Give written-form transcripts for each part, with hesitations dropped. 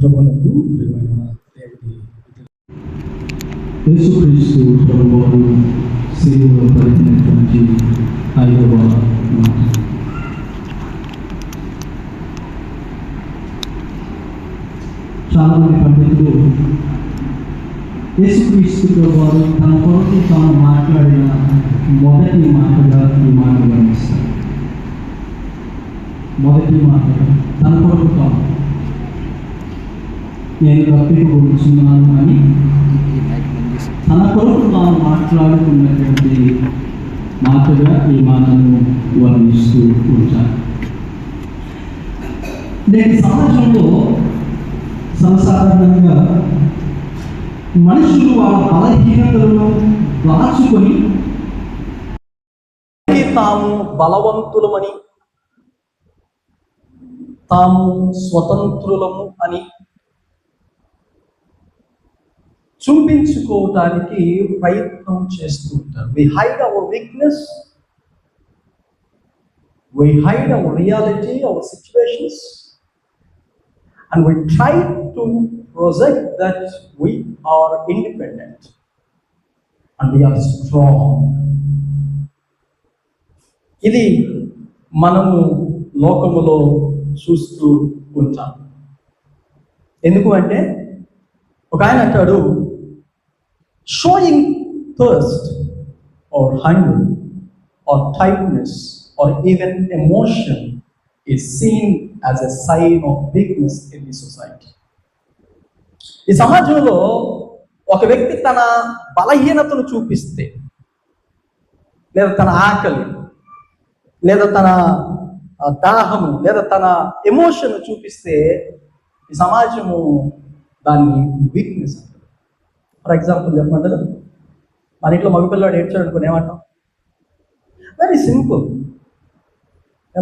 ప్రభువునకు ప్రియమైన దేవుని యేసుక్రీస్తు ప్రభువు శిలువలో పలికినటువంటి 5వ మాట. చాలా మంది పండితులు యేసుక్రీస్తు ప్రభువు తన కొరకు తాను మాట్లాడిన మొదటి మాటగా ఈ మాట వర్ణిస్తారు. మొదటి మాట తన కొరకు తాను, నేను తప్పిపోతున్నాను అని తన కొరకు తాను మాట్లాడుతున్నటువంటి మాటగా ఈ మాటను వర్ణిస్తూ ఉంటారు. నేటి సమాజంలో సర్వసాధారణంగా మనుషులు వాళ్ళ బలహీనతలను దాచుకొని తాము బలవంతులమని, తాము స్వతంత్రులము అని చూపించుకోవటానికి ప్రయత్నం చేస్తూ ఉంటారు. We hide our weakness, we hide our reality, our situations, and we try to project that we are independent and we are strong. ఇది మనము లోకములో చూస్తూ ఉంటాం. ఎందుకు అంటే ఒక ఆయన అంటాడు, showing thirst or hunger or tiredness or even emotion is seen as a sign of weakness in the society. ఈ సమాజంలో ఒక వ్యక్తి తన బలహీనతను చూపిస్తే, లేదా తన ఆకలి, లేదా తన దాహము, లేదా తన ఎమోషన్ చూపిస్తే ఈ సమాజము దాన్ని వీక్నెస్ అంటారు. ఫర్ ఎగ్జాంపుల్ చెప్పమంటారు, మన ఇంట్లో మగపిల్లాడు ఏడ్చాడు అనుకుని ఏమంటాం? Very simple.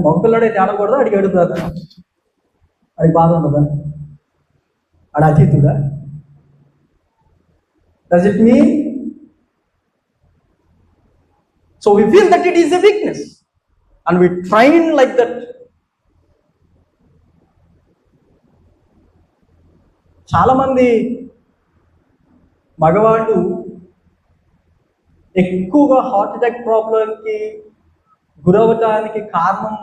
మగపిల్లాడు అయితే ఆడకూడదా? అడిగి అడుగుదా? అడిగి బాధ ఉండదా? ఆడ అతీతుడా? Does it mean? So we feel that it is a weakness and we train like that. చాలామంది మగవాళ్ళు ఎక్కువగా హార్ట్ అటాక్ ప్రాబ్లంకి గురవటానికి కారణం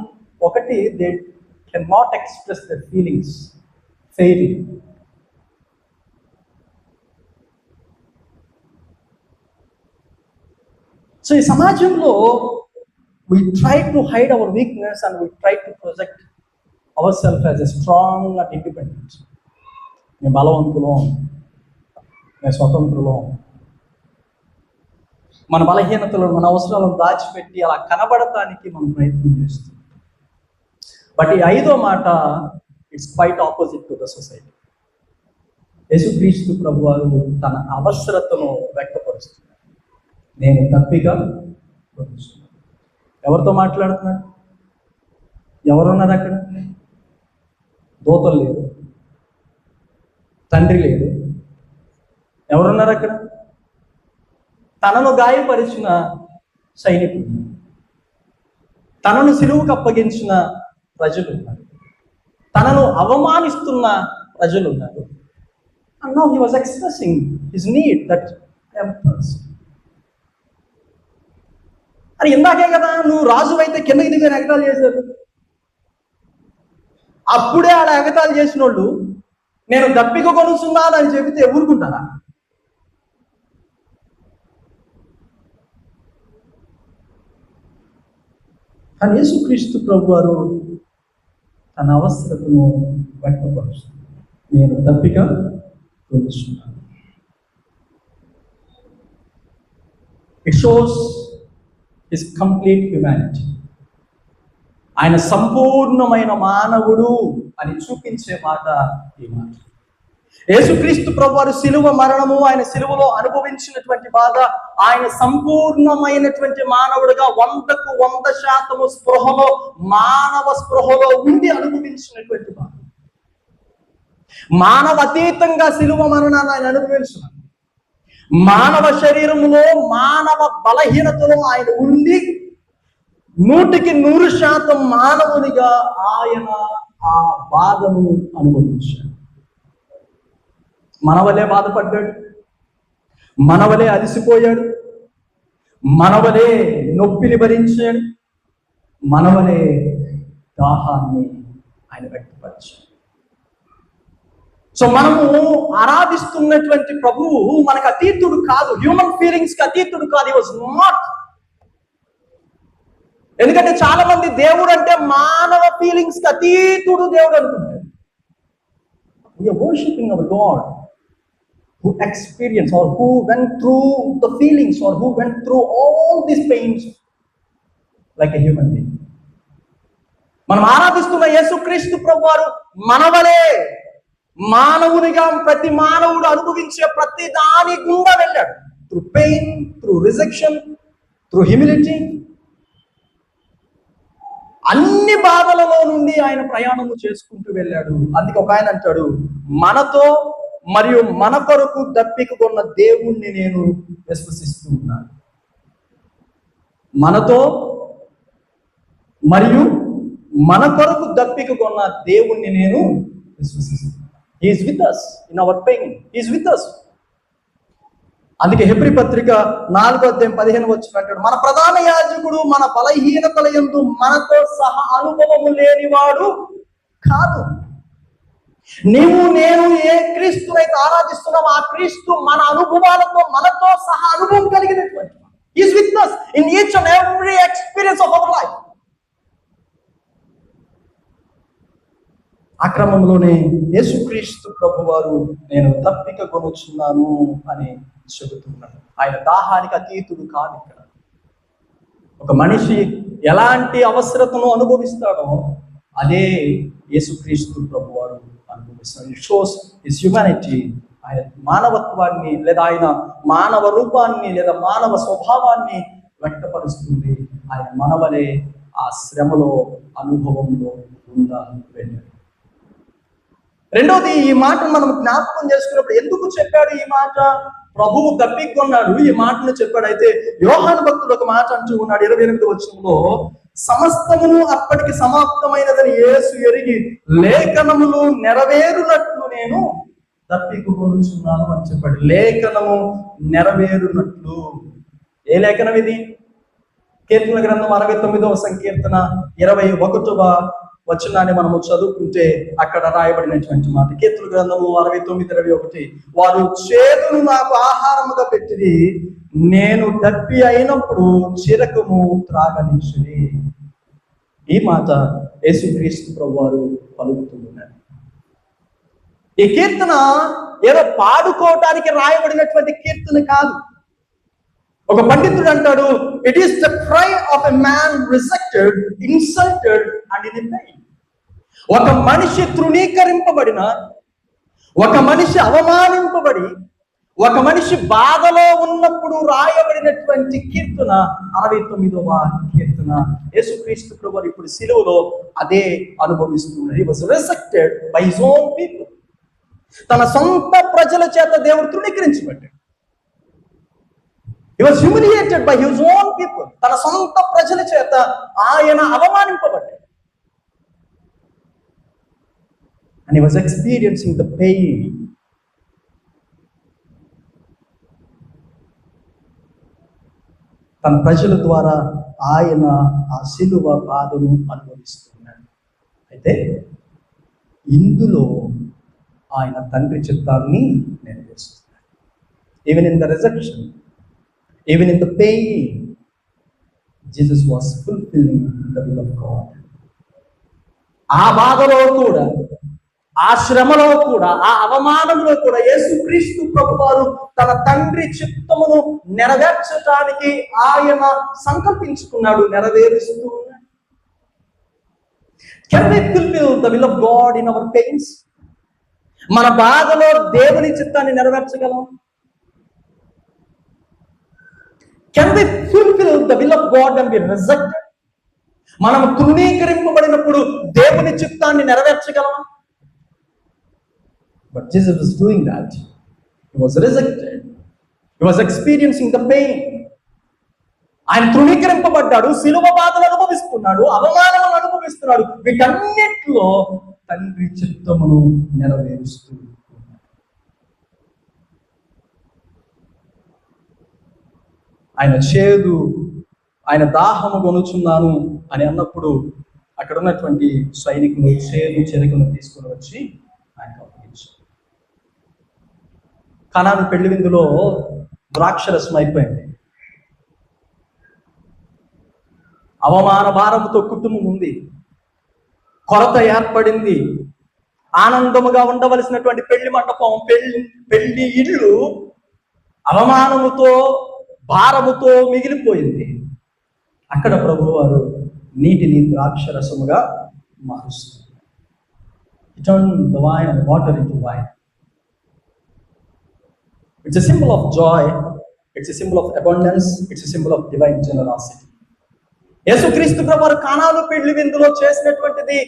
ఒకటి, they can not express their feelings fairly. So ఈ సమాజంలో we try to hide our weakness and we try to project ourselves as a strong and independent. నేను బలవంతులం, నేను స్వతంత్రులం. మన బలహీనతలను, మన అవసరాలను దాచిపెట్టి అలా కనబడటానికి మనం ప్రయత్నం చేస్తాం. బట్ ఈ 5వ మాట it's quite opposite to the society. యేసుక్రీస్తు ప్రభువారు తన అవసరతను వ్యక్తపరుస్తున్నారు. నేను తప్పిగా పొందుతున్నాను. ఎవరితో మాట్లాడుతున్నాడు? ఎవరున్నారు అక్కడ? దూతలు లేరు, తండ్రి లేడు. ఎవరున్నారు అక్కడ? తనను గాయపరిచిన సైనికుడు, తనను సిలువకు అప్పగించిన ప్రజలు ఉన్నారు, తనను అవమానిస్తున్న ప్రజలు ఉన్నారు. And now he was expressing his need that I am thirsty. అని ఇందాకే కదా నువ్వు రాజు అయితే కిందకి దిగిన ఎగతాలు చేశారు. అప్పుడే ఆడ ఎగతాలు చేసిన వాళ్ళు నేను దప్పిక కొనుస్తున్నాను అని చెబితే ఊరుకుంటారా? కానీ యేసుక్రీస్తు ప్రభువారు తన అవసరతను వ్యక్తపరుస్తున్నారు. నేను దప్పిక కొనుస్తున్నాను. It shows his complete humanity. ఆయన సంపూర్ణమైన మానవుడు అని చూపించే మాట ఈ మాట. యేసుక్రీస్తు ప్రభువారు సిలువ మరణము, ఆయన సిలువలో అనుభవించినటువంటి బాధ, ఆయన సంపూర్ణమైనటువంటి మానవుడిగా 100కు 100% స్పృహలో, మానవ స్పృహలో ఉండి అనుభవించినటువంటి బాధ. మానవ అతీతంగా సిలువ మరణాన్ని ఆయన అనుభవించిన, మానవ శరీరములో మానవ బలహీనతలో ఆయన ఉండి 100కి 100% మానవునిగా ఆయన ఆ బాధను అనుభవించాడు. మనవలే బాధపడ్డాడు, మనవలే అలసిపోయాడు, మనవలే నొప్పిని భరించాడు, మనవలే దాహాన్ని ఆయన వ్యక్తపరిచాడు. సో మనము ఆరాధిస్తున్నటువంటి ప్రభువు మనకు అతీతుడు కాదు, హ్యూమన్ ఫీలింగ్స్ కి అతీతుడు కాదు. హి వాజ్ నాట్. ఎందుకంటే చాలా మంది దేవుడు అంటే మానవ ఫీలింగ్స్ కి అతీతుడు దేవుడు అనుకుంటారు. We are worshiping our God who experienced or who went through the feelings or who went through all these pains like a human being. మనం ఆరాధిస్తున్న యేసుక్రీస్తు ప్రభువారు మనవలే మానవునిగా ప్రతి మానవుడు అనుభవించే ప్రతి దాని గుండా వెళ్ళాడు. Through pain, through rejection, through humility, అన్ని బాధలలో నుండి ఆయన ప్రయాణము చేసుకుంటూ వెళ్ళాడు. అందుకే ఒక ఆయన అంటాడు, మనతో మరియు మన కొరకు దప్పికొన్న దేవుణ్ణి నేను విశ్వసిస్తూ ఉన్నాను. మనతో మరియు మన కొరకు దప్పికొన్న దేవుణ్ణి నేను విశ్వసిస్తున్నాను. He is with us in our pain. He is with us. అందుకే హెబ్రీ పత్రిక 4:15 అంటాడు, మన ప్రధాన యాజకుడు మన బలహీనతల యందు మనతో సహా అనుభవము లేనివాడు కాదు. నీవు నేను ఏ క్రీస్తునైతే ఆరాధిస్తున్నాం ఆ క్రీస్తు మన అనుభవాలతో మనతో సహా అనుభవం కలిగినటువంటి. He is with us in each and every experience of our life. ఆ క్రమంలోనే యేసుక్రీస్తు ప్రభువారు నేను తప్పిక కొనుచున్నాను అని చెబుతున్నాడు. ఆయన దాహానికి అతీతుడు కాదు. ఇక్కడ ఒక మనిషి ఎలాంటి అవసరతను అనుభవిస్తాడో అదే యేసుక్రీస్తు ప్రభువారు అనుభవిస్తాడు. It shows his humanity. ఆయన మానవత్వాన్ని లేదా ఆయన మానవ రూపాన్ని లేదా మానవ స్వభావాన్ని వ్యక్తపరుస్తుంది. ఆయన మనవలే ఆ శ్రమలో అనుభవంలో వెళ్ళాడు. రెండోది, ఈ మాటను మనం జ్ఞాపకం చేసుకున్నప్పుడు ఎందుకు చెప్పాడు ఈ మాట? ప్రభువు దప్పికొన్నాడు, ఈ మాటను చెప్పాడు. అయితే యోహాను భక్తుడు ఒక మాట అంటూ ఉన్నాడు 28వ వచనంలో, సమస్తమును అప్పటికి సమాప్తమైనదని యేసు ఎరిగి లేఖనములు నెరవేరునట్లు నేను దప్పికొనుచున్నాను అని చెప్పాడు. లేఖనము నెరవేరునట్లు. ఏ లేఖనం ఇది? కీర్తన గ్రంథం 69వ సంకీర్తన 21వ వచనాన్ని మనము చదువుకుంటే అక్కడ రాయబడినటువంటి మాట. కీర్తన గ్రంథము 69:21, వారు చేదును నాకు ఆహారముగా పెట్టిరి, నేను దప్పి అయినప్పుడు చిరకము త్రాగనించుని. ఈ మాట యేసుక్రీస్తు ప్రభువారు పలుకుతున్నారు. ఈ కీర్తన ఏదో పాడుకోవటానికి రాయబడినటువంటి కీర్తన కాదు. ఒక పండితుడు అంటాడు, it is the cry of a man rejected, insulted and in pain. ఒక మనిషి తృణీకరింపబడిన, ఒక మనిషి అవమానింపబడి, ఒక మనిషి బాధలో ఉన్నప్పుడు రాయబడినటువంటి కీర్తన 69వ కీర్తన. యేసుక్రీస్తు ప్రభువు ఇప్పుడు సిలువలో అదే అనుభవిస్తున్నాడు. He was rejected by his own people. తన సొంత ప్రజల చేత దేవుడు తృణీకరించబడ్డాడు. He was humiliated by his own people. తన సొంత ప్రజల చేత ఆయన అవమానింపబడ్డాడు. And he was experiencing the pain. తన ప్రజల ద్వారా ఆయన ఆ సిలువ బాధను అనుభవిస్తున్నాడు. అయితే ఇందులో ఆయన తండ్రి చిత్తాన్ని నెరవేరుస్తున్నాడు. Even in the resurrection, even in the pain, Jesus was fulfilling the will of God. ఆ బాధలో కూడా, ఆ శ్రమలో కూడా, ఆ అవమానంలో కూడా యేసుక్రీస్తు ప్రభువారు తన తండ్రి చిత్తమును నెరవేర్చడానికి ఆయన సంకల్పించుకున్నాడు, నెరవేరుస్తూ ఉన్నాడు. Can we fulfill the will of God in our pains? మన బాధలో దేవుని చిత్తాన్ని నెరవేర్చగలం? Can we fulfill the will of God and be rejected? మనం తృణీకరింపబడినప్పుడు దేవుని చిత్తాన్ని నెరవేర్చగలమా? But Jesus was doing that. He was rejected. He was experiencing the pain. ఆయన తృణీకరింపబడ్డాడు, సిలువ బాధలు అనుభవిస్తున్నాడు, అవమానములు అనుభవిస్తున్నాడు. వీటన్నిటిలో తండ్రి చిత్తమును నెరవేరుస్తూ. ఆయన చేదు, ఆయన దాహము కొనుచున్నాను అని అన్నప్పుడు అక్కడ ఉన్నటువంటి సైనికులు చేదు చెరుకును తీసుకుని వచ్చి ఆయనకు అప్పగించారు. కనాను పెళ్లి విందులో ద్రాక్షరసం అయిపోయింది. అవమాన భారంతో కుటుంబం ఉంది, కొరత ఏర్పడింది. ఆనందముగా ఉండవలసినటువంటి పెళ్లి మండపం, పెళ్లి ఇల్లు అవమానముతో, భారముతో మిగిలిపోయింది. అక్కడ ప్రభువు వారు నీటిని ద్రాక్షరసముగా మారుస్తారు. Turn the wine and water into wine. It's a symbol of joy, it's a symbol of abundance, it's a symbol of divine generosity. యేసుక్రీస్తు ప్రభువు కానాను పెళ్లి విందులో చేసినటువంటిది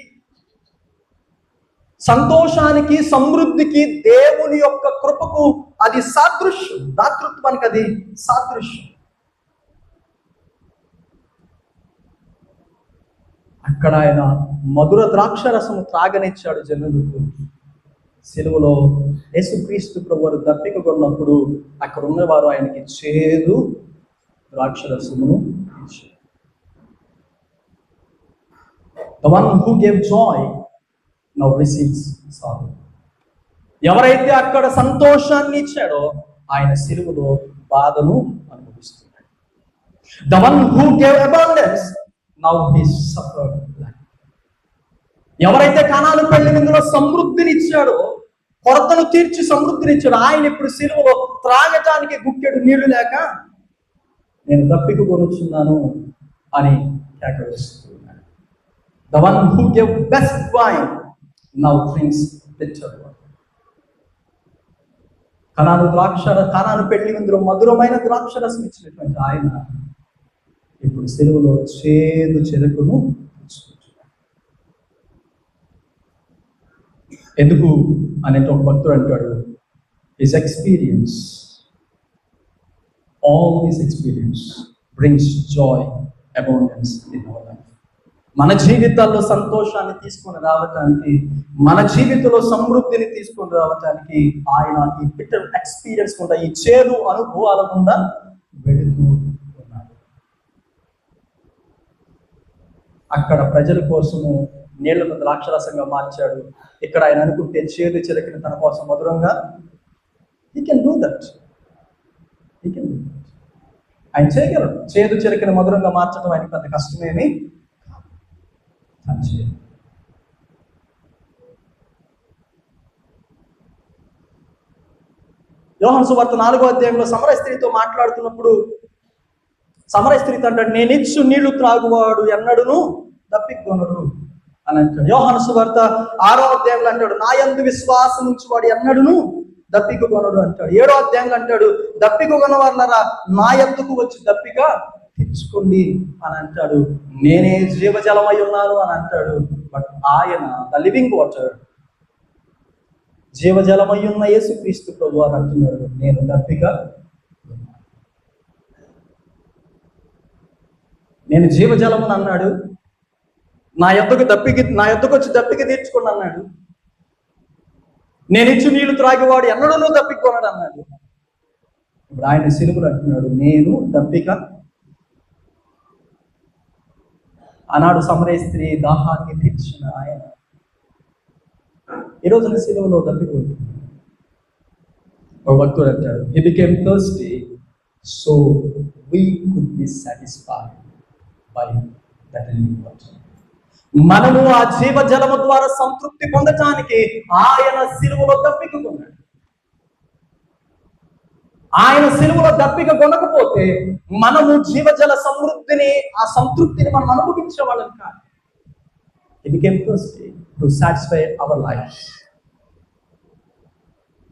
సంతోషానికి, సమృద్ధికి, దేవుని యొక్క కృపకు అది సాదృశ్యం. దాతృత్వానికి అది సాదృశ్యం. అక్కడ ఆయన మధుర ద్రాక్షరసము త్రాగనిచ్చాడు జనులకు. సిలువలో యేసుక్రీస్తు ప్రభువు దప్పిక కొన్నప్పుడు అక్కడ ఉన్నవారు ఆయనకి చేదు ద్రాక్షరసమును ఇచ్చారు. The one who gave joy now receives sorrow. ఎవరైతే అక్కడ సంతోషాన్ని ఇచ్చాడో ఆయన సిలువలో బాధను అనుభవిస్తున్నాడు. The one who gave abundance now he suffered lack. ఎవరైతే కానాను పెళ్లి విందులో సమృద్ధిని ఇచ్చాడో, కొరతను తీర్చి సమృద్ధిని ఇచ్చాడు, ఆయన ఇప్పుడు సిలువలో త్రాగటానికి గుక్కెడు నీళ్లు లేక నేను దప్పిక కొనుచున్నాను అని కేక వేస్తున్నాడు. The one who gave best wine now drinks bitter water. Canaan పెళ్లి విందులో మధురమైన ద్రాక్షరసం ఇచ్చినటువంటి ఆయన ఇప్పుడు సిలువలో చేదు చెరుకును తీసుకుంటున్నాడు. ఎందుకు అనేట ఒక భక్తుడు అంటాడు, his experience, all this experience brings Joy, abundance in our life. మన జీవితాల్లో సంతోషాన్ని తీసుకొని రావటానికి, మన జీవితంలో సమృద్ధిని తీసుకొని రావటానికి ఆయన ఈ బిటర్ ఎక్స్పీరియన్స్ గుండా, ఈ చేదు అనుభవాల గుండా వెళుతూ ఉన్నాడు. అక్కడ ప్రజల కోసము నీళ్లను ద్రాక్షరసంగా మార్చాడు. ఇక్కడ ఆయన అనుకుంటే చేదు చెరకిన తన కోసం మధురంగా, he can do that. ఆయన చేయగలడు. చేదు చెరకిన మధురంగా మార్చడం ఆయనకి పెద్ద కష్టమేమి. యోహాను సువార్త 4వ అధ్యాయంలో సమరయ స్త్రీతో మాట్లాడుతున్నప్పుడు సమరయ స్త్రీతో అంటాడు, నేనిచ్చు నీళ్లు త్రాగువాడు ఎన్నడును దప్పికొనడు అని అంటాడు. యోహాను సువార్త 6వ అధ్యాయంలో అంటాడు, నా యందు విశ్వాసం ఉంచువాడు ఎన్నడును దప్పికొనడు అంటాడు. 7వ అధ్యాయంలో అంటాడు, దప్పికొన వాళ్ళరా నా యొద్దకు వచ్చి దప్పిక తెచ్చుకోండి అని అంటాడు. నేనే జీవజలమై ఉన్నాను అని అంటాడు. బట్ ఆయన ద లివింగ్ వాటర్, జీవజలమై ఉన్న యేసుక్రీస్తు ప్రభువు అని అంటున్నాడు, నేను దప్పిక, నేను జీవజలము అన్నాడు. నా యొద్దకు వచ్చి దప్పిక తీర్చుకోండి అన్నాడు. నేను ఇచ్చి నీళ్లు త్రాగేవాడు ఎన్నడూ దప్పికొనడు అన్నాడు. ఇప్పుడు ఆయన సిలువలో అంటున్నాడు, నేను దప్పిక. ఆనాడు సమరయ స్త్రీ దాహాన్ని తీర్చిన ఆయన ఈ రోజున సిలువలో దప్పికొంటున్నాడు. ఒక భక్తుడు అంటాడు, he became thirsty so we could be satisfied by that living water. మనము ఆ జీవజలము ద్వారా సంతృప్తి పొందటానికి ఆయన సిలువలో దప్పిక కొన్నాడు. ఆయన సిలువలో దప్పిక కొనకపోతే మనము జీవజల సమృద్ధిని, ఆ సంతృప్తిని మనం అనుభవించే వాళ్ళం కాదు. He became thirsty to satisfy our lives.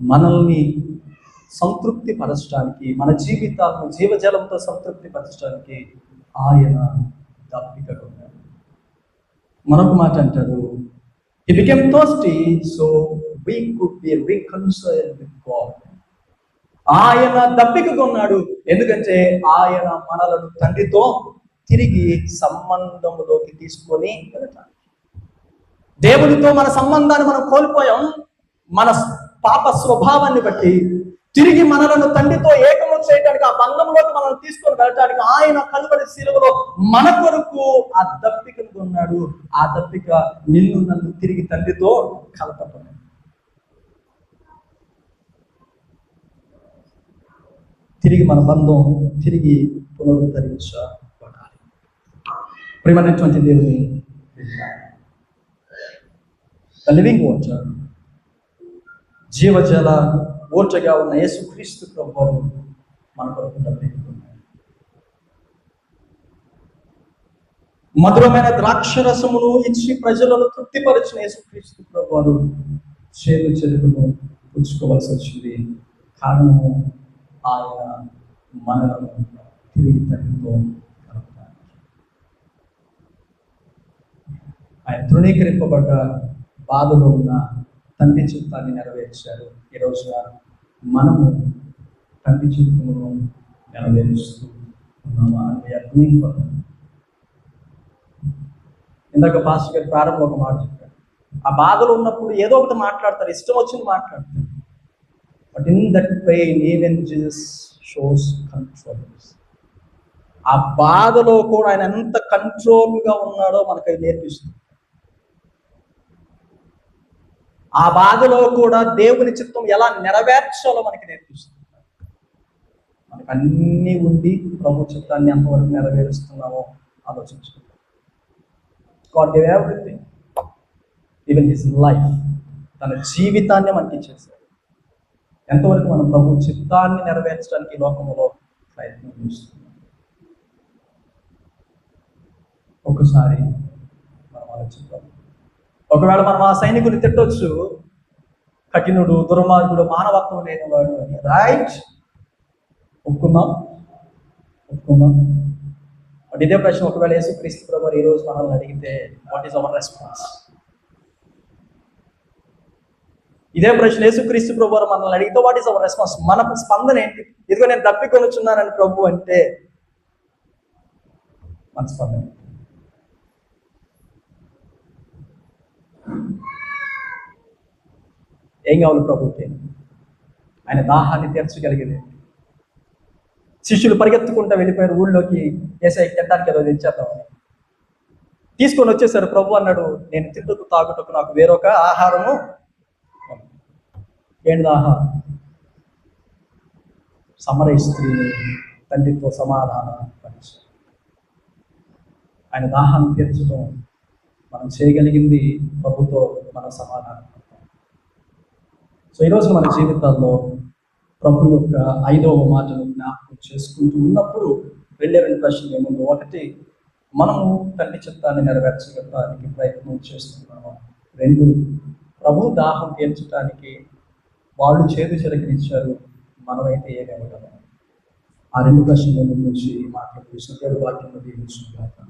మనల్ని సంతృప్తి పరచడానికి, మన జీవితాలను జీవజలంతో సంతృప్తి పరచడానికి ఆయన దప్పిక కొన్నాడు. మరొక మాట అంటారు, he became thirsty so we could be reconciled with God. ఆయన దప్పిక కొన్నాడు ఎందుకంటే ఆయన మనలను తండ్రితో తిరిగి సంబంధంలోకి తీసుకొని వెళ్ళటానికి. దేవునితో మన సంబంధాన్ని మనం కోల్పోయాం. మన పాప స్వభావాన్ని బట్టి, తిరిగి మనలను తండ్రితో ఏకము చేయడానికి, ఆ బంధంలోకి మనల్ని తీసుకొని వెళ్ళటానికి ఆయన కలువరి శిలువలో మన కొరకు ఆ దప్పికను కొన్నాడు. ఆ దప్పిక నిన్ను నన్ను తిరిగి తండ్రితో కలపటం. తిరిగి మన బంధం తిరిగి పునరుద్ధరించబడాలి. ప్రియమైనటువంటి దేవుని లివింగ్ వాటర్, జీవజల ఓటగా ఉన్న యేసుక్రీస్తు ప్రభువు మన కొరకు దప్పికున్నాడు. మధురమైన ద్రాక్షరసమును ఇచ్చి ప్రజలను తృప్తిపరిచిన యేసుక్రీస్తు ప్రభువు చేదు చెరుకును పుచ్చుకోవలసి వచ్చింది. కారణము ఆయన మనలను తిరిగి తండ్రితో కలపడానికి. ఆయన తృణీకరింపబడ్డ బాధలో ఉన్న తండ్రి చిత్తాన్ని నెరవేర్చారు. ఈ రోజున మనము తండ్రి చిత్తమును నెరవేరుస్తూ ఉన్నామా అని అర్థం. ఇందాక పాస్టర్ గారి ప్రారంభంలో ఒక మాట చెప్పారు. ఆ బాధలో ఉన్నప్పుడు ఏదో ఒకటి మాట్లాడతారు, ఇష్టం వచ్చింది మాట్లాడతారు. But in that pain even Jesus shows control. ఆ బాధలో కూడా ఆయన ఎంత కంట్రోల్గా ఉన్నాడో మనకు అది నేర్పిస్తుంది. ఆ బాధలో కూడా దేవుని చిత్తం ఎలా నెరవేర్చాలో మనకి నేర్పిస్తుంది. మనకు అన్నీ ఉండి ప్రభు చిత్తాన్ని ఎంతవరకు నెరవేరుస్తున్నామో ఆలోచించుకుంటాం. God gave everything, even his life. తన జీవితాన్ని మనకి ఇచ్చేసాడు. ఎంతవరకు మనం ప్రభు చిత్తాన్ని నెరవేర్చడానికి ఈ లోకంలో ప్రయత్నం చేస్తున్నాం. ఒకసారి మనం ఆలోచిద్దాం. ఒకవేళ మనం ఆ సైనికుని తిట్టొచ్చు, కఠినుడు, దుర్మార్గుడు, మానవత్వం లేనివాడు అని. రైట్, ఒప్పుకుందాం. బట్ ఇదే ప్రశ్న ఒకవేళ యేసుక్రీస్తు ప్రభువు ఈ రోజు మనల్ని అడిగితే వాట్ ఈస్ అవర్ రెస్పాన్స్? ఇదే ప్రశ్న యేసుక్రీస్తు ప్రభువు మనల్ని అడిగితే వాట్ ఈస్ అవర్ రెస్పాన్స్? మన స్పందన ఏంటి? ఇదిగో నేను తప్పికొనుచున్నానని ప్రభు అంటే మన స్పందన ఏం కావాలి ప్రభుకి? ఆయన దాహాన్ని తీర్చగలిగేది. శిష్యులు పరిగెత్తుకుంటూ వెళ్ళిపోయారు ఊళ్ళోకి, ఏసై తినడానికి ఏదో తెచ్చేద్దామని. తీసుకొని వచ్చేసారు. ప్రభు అన్నాడు, నేను తింటుకు తాగుటకు నాకు వేరొక ఆహారము. ఏంటి ఆహారం? సమరయ స్త్రీని తండ్రితో సమాధానం పరిచయం. ఆయన దాహాన్ని తీర్చడం మనం చేయగలిగింది ప్రభుతో మన సమాధానం. సో ఈరోజు మన జీవితాల్లో ప్రభు యొక్క 5వ మాటను జ్ఞాపకం చేసుకుంటూ ఉన్నప్పుడు వెళ్ళే 2 ప్రశ్నలు ఏముందో. ఒకటి, మనము తండ్రి చిత్తాన్ని నెరవేర్చడానికి ప్రయత్నం చేస్తున్నాము. 2, ప్రభు దాహం తీర్చడానికి వాళ్ళు చేదు చిరకనిచ్చారు, మనమైతే ఏమేమగలం? ఆ 2 ప్రశ్నల నుంచి మాట్లాడుతూ వాక్యంలో దీవించుకుంటాం.